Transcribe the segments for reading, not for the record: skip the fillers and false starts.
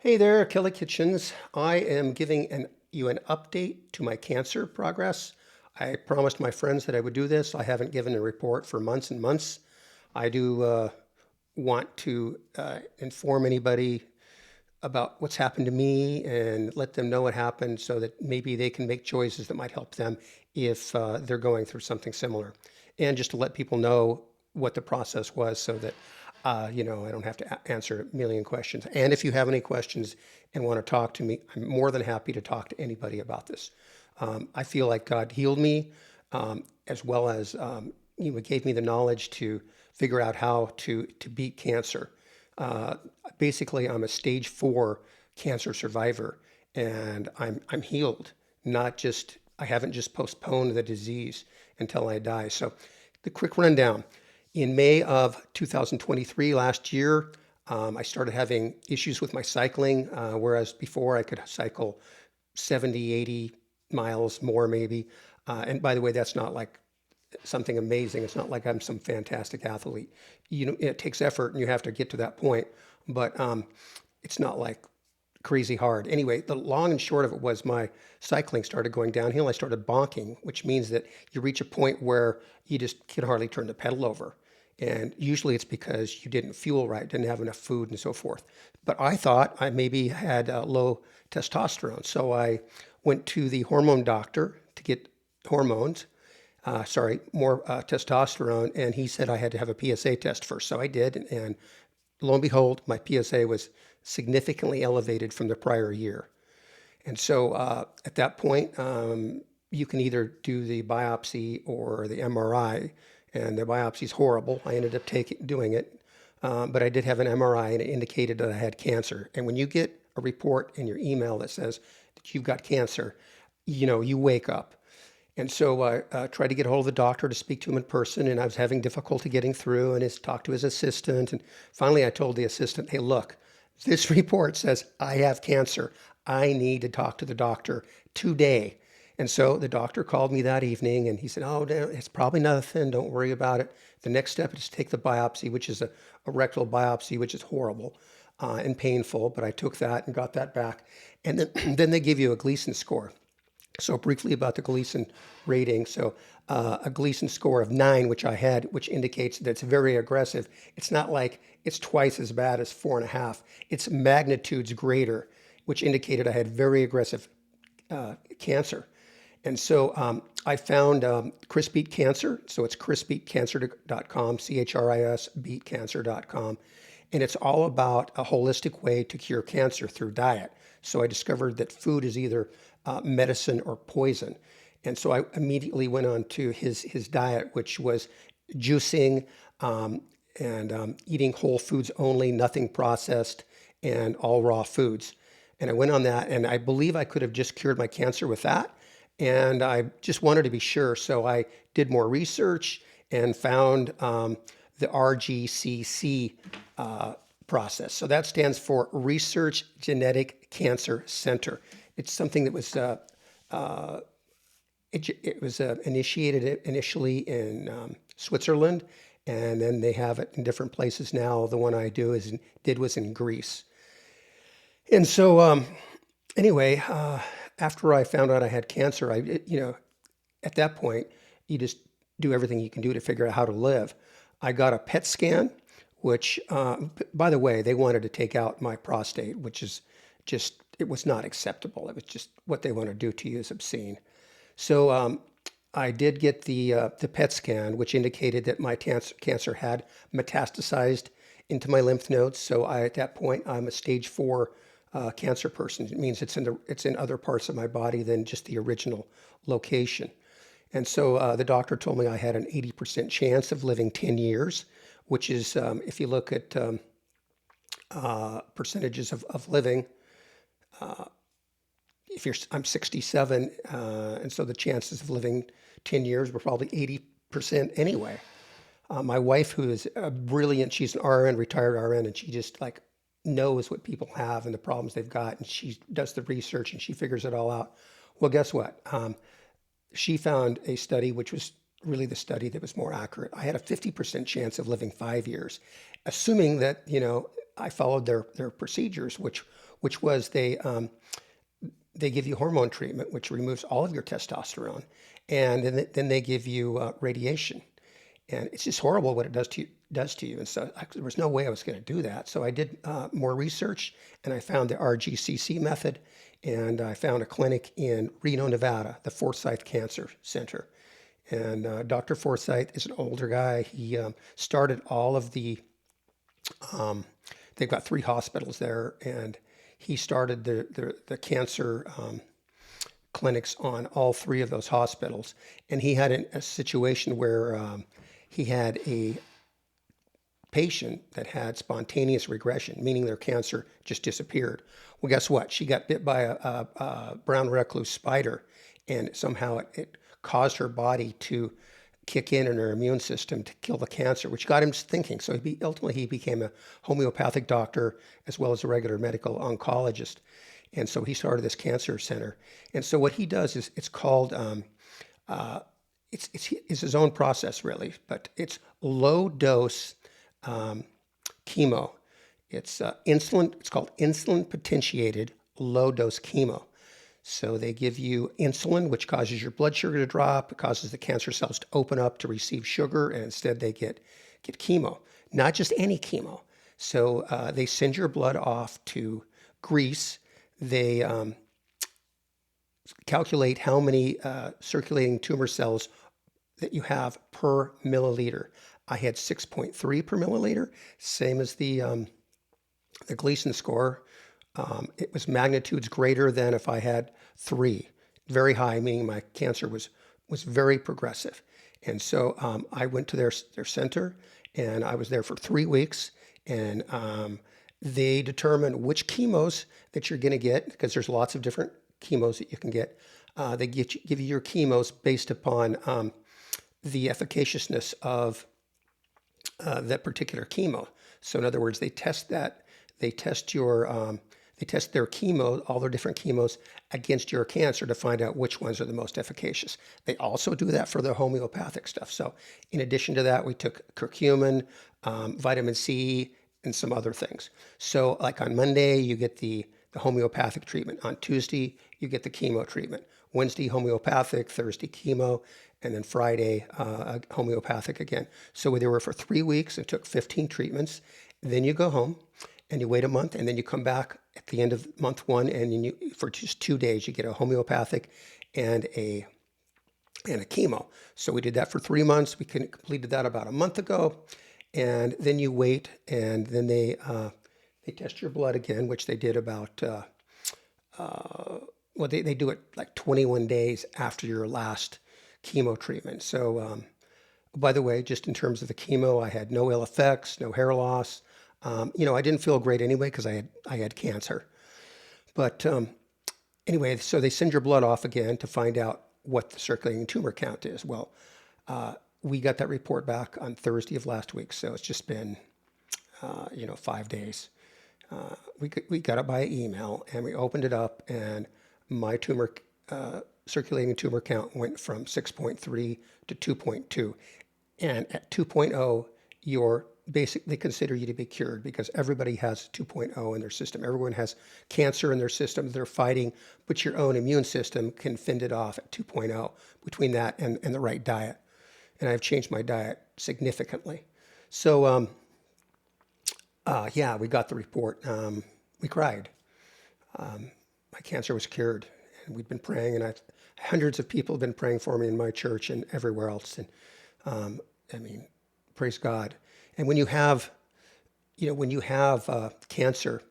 Hey there, Kelly Kitchens. I am giving you an update to my cancer progress. I promised my friends that I would do this. I haven't given a report for months and months. I do want to inform anybody about what's happened to me and let them know what happened so that maybe they can make choices that might help them if they're going through something similar. And just to let people know what the process was so that, I don't have to answer a million questions. And if you have any questions and want to talk to me, I'm more than happy to talk to anybody about this. I feel like God healed me as well as gave me the knowledge to figure out how to beat cancer. Uh, Basically, I'm a stage 4 cancer survivor, and I'm healed. Not just I haven't just postponed the disease until I die. So, the quick rundown: in May of 2023, last year, I started having issues with my cycling, whereas before I could cycle 70, 80 miles more maybe. And by the way, that's not like something amazing. It's not like I'm some fantastic athlete. It takes effort and you have to get to that point, but it's not like crazy hard. Anyway, the long and short of it was my cycling started going downhill. I started bonking, which means that you reach a point where you just can hardly turn the pedal over. And usually it's because you didn't fuel right, didn't have enough food and so forth. But I thought I maybe had low testosterone. So I went to the hormone doctor to get hormones, more testosterone. And he said I had to have a PSA test first. So I did. And lo and behold, my PSA was significantly elevated from the prior year. And so at that point, you can either do the biopsy or the MRI. And the biopsy is horrible. I ended up doing it. But I did have an MRI and it indicated that I had cancer. And when you get a report in your email that says that you've got cancer, you wake up. And so I tried to get a hold of the doctor to speak to him in person, and I was having difficulty getting through and talked to his assistant. And finally, I told the assistant, hey, look, this report says I have cancer. I need to talk to the doctor today. And so the doctor called me that evening and he said, oh, it's probably nothing. Don't worry about it. The next step is to take the biopsy, which is a rectal biopsy, which is horrible and painful. But I took that and got that back. And then they give you a Gleason score. So briefly about the Gleason rating. So a Gleason score of 9, which I had, which indicates that it's very aggressive. It's not like it's twice as bad as 4.5. It's magnitudes greater, which indicated I had very aggressive cancer. And so I found Chris Beat Cancer. So it's chrisbeatcancer.com, CHRIS beatcancer.com. And it's all about a holistic way to cure cancer through diet. So I discovered that food is either medicine or poison. And so I immediately went on to his diet, which was juicing and eating whole foods only, nothing processed, and all raw foods. And I went on that, and I believe I could have just cured my cancer with that. And I just wanted to be sure. So I did more research and found the RGCC process. So that stands for Research Genetic Cancer Center. It's something that was initiated initially in Switzerland, and then they have it in different places now. The one I did was in Greece. And so anyway, after I found out I had cancer, at that point, you just do everything you can do to figure out how to live. I got a PET scan, which, by the way, they wanted to take out my prostate, which is just, it was not acceptable. It was just what they want to do to you is obscene. So I did get the PET scan, which indicated that my cancer had metastasized into my lymph nodes. So at that point, I'm a stage 4 cancer person. It means it's in other parts of my body than just the original location. And so the doctor told me I had an 80% chance of living 10 years, which is, if you look at percentages of living, I'm 67, and so the chances of living 10 years were probably 80% anyway. My wife, who is brilliant, she's an RN, retired RN, and she just like knows what people have and the problems they've got, and she does the research and she figures it all out. Well, guess what? She found a study which was really the study that was more accurate. I had a 50% chance of living 5 years, assuming that, I followed their procedures, which which was they give you hormone treatment, which removes all of your testosterone, and then they give you radiation, and it's just horrible what it does to you. And so there was no way I was going to do that. So I did more research, and I found the RGCC method, and I found a clinic in Reno, Nevada, the Forsyth Cancer Center. And Dr. Forsyth is an older guy. He started all of they've got 3 hospitals there, and he started the cancer clinics on all 3 of those hospitals. And he had a situation where he had a patient that had spontaneous regression, meaning their cancer just disappeared. Well, guess what? She got bit by a brown recluse spider, and somehow it caused her body to kick in her immune system to kill the cancer, which got him thinking. So ultimately he became a homeopathic doctor as well as a regular medical oncologist. And so he started this cancer center. And so what he does is it's called, it's his own process really, but it's low dose chemo. It's insulin. It's called insulin potentiated low dose chemo. So they give you insulin, which causes your blood sugar to drop. It causes the cancer cells to open up to receive sugar, and instead they get chemo. Not just any chemo. So they send your blood off to Greece. They calculate how many circulating tumor cells that you have per milliliter. I had 6.3 per milliliter, same as the Gleason score. It was magnitudes greater than if I had 3. Very high, meaning my cancer was very progressive. And so I went to their center, and I was there for 3 weeks, and they determine which chemos that you're going to get, because there's lots of different chemos that you can get. They give you your chemos based upon the efficaciousness of that particular chemo. So in other words, they test that. They test they test their chemo, all their different chemos, against your cancer to find out which ones are the most efficacious. They also do that for the homeopathic stuff. So in addition to that, we took curcumin, vitamin C, and some other things. So like on Monday, you get the homeopathic treatment. On Tuesday, you get the chemo treatment. Wednesday, homeopathic, Thursday, chemo, and then Friday, homeopathic again. So they were for 3 weeks and took 15 treatments. Then you go home and you wait a month, and then you come back at the end of month 1, and for just 2 days, you get a homeopathic and a chemo. So we did that for 3 months. We completed that about a month ago. And then you wait, and then they test your blood again, which they did about, they do it like 21 days after your last chemo treatment. So, by the way, just in terms of the chemo, I had no ill effects, no hair loss. I didn't feel great anyway because I had cancer. But anyway, so they send your blood off again to find out what the circulating tumor count is. Well, we got that report back on Thursday of last week, so it's just been 5 days. We got it by email, and we opened it up, and my circulating tumor count went from 6.3 to 2.2. And at 2.0, they consider you to be cured, because everybody has 2.0 in their system. Everyone has cancer in their system they're fighting, but your own immune system can fend it off at 2.0 between that and the right diet. And I've changed my diet significantly. So, we got the report. We cried. My cancer was cured, and we'd been praying, and hundreds of people have been praying for me in my church and everywhere else. And praise God. And when you have cancer,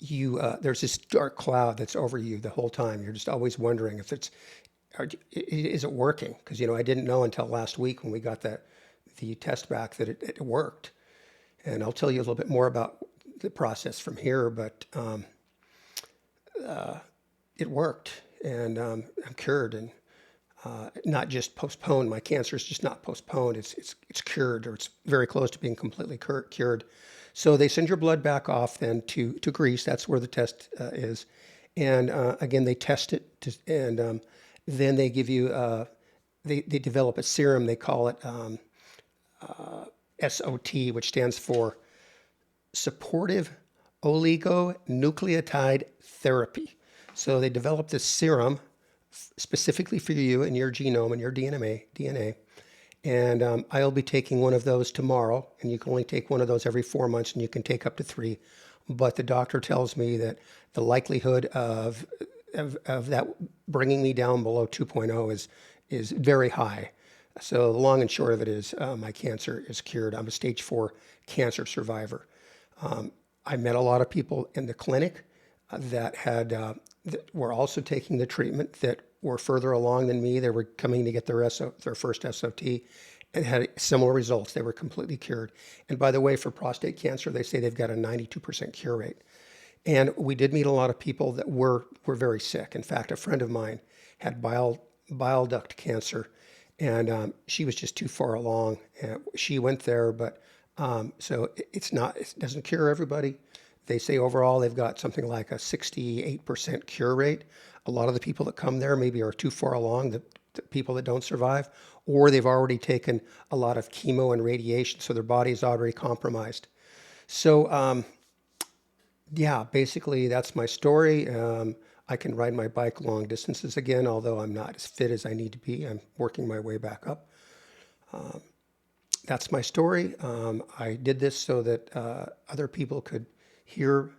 there's this dark cloud that's over you the whole time. You're just always wondering if is it working? Because I didn't know until last week when we got the test back that it worked. And I'll tell you a little bit more about the process from here, but it worked, and I'm cured, and not just postponed. My cancer is just not postponed. It's cured, or it's very close to being completely cured. So they send your blood back off then to Greece. That's where the test is. And again, they test it, and then they give you, they develop a serum. They call it SOT, which stands for supportive oligonucleotide therapy. So they developed this serum specifically for you and your genome and your DNA. And I'll be taking one of those tomorrow, and you can only take one of those every 4 months, and you can take up to 3. But the doctor tells me that the likelihood of that bringing me down below 2.0 is very high. So the long and short of it is my cancer is cured. I'm a stage 4 cancer survivor. I met a lot of people in the clinic that that were also taking the treatment that were further along than me. They were coming to get their first SOT and had similar results. They were completely cured. And by the way, for prostate cancer, they say they've got a 92% cure rate. And we did meet a lot of people that were very sick. In fact, a friend of mine had bile duct cancer, and she was just too far along. She went there, but so it doesn't cure everybody. They say overall they've got something like a 68% cure rate. A lot of the people that come there maybe are too far along, the people that don't survive, or they've already taken a lot of chemo and radiation, so their body is already compromised. So yeah, basically that's my story. I can ride my bike long distances again, although I'm not as fit as I need to be. I'm working my way back up. That's my story. I did this so that other people could hear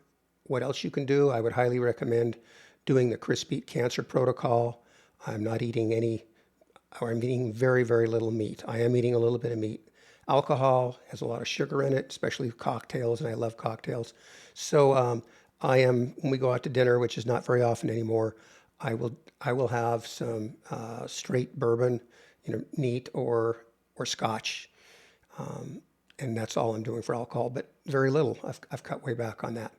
what else you can do. I would highly recommend doing the Chris Beat Cancer Protocol. I'm not eating I'm eating very, very little meat. I am eating a little bit of meat. Alcohol has a lot of sugar in it, especially cocktails, and I love cocktails. So when we go out to dinner, which is not very often anymore, I will have some straight bourbon, neat or scotch. And that's all I'm doing for alcohol, but very little. I've cut way back on that.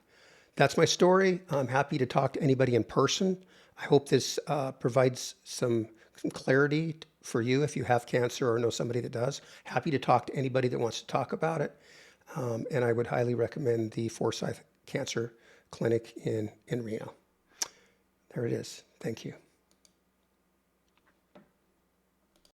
That's my story. I'm happy to talk to anybody in person. I hope this provides some clarity for you if you have cancer or know somebody that does. Happy to talk to anybody that wants to talk about it. And I would highly recommend the Forsyth Cancer Clinic in Reno. There it is. Thank you.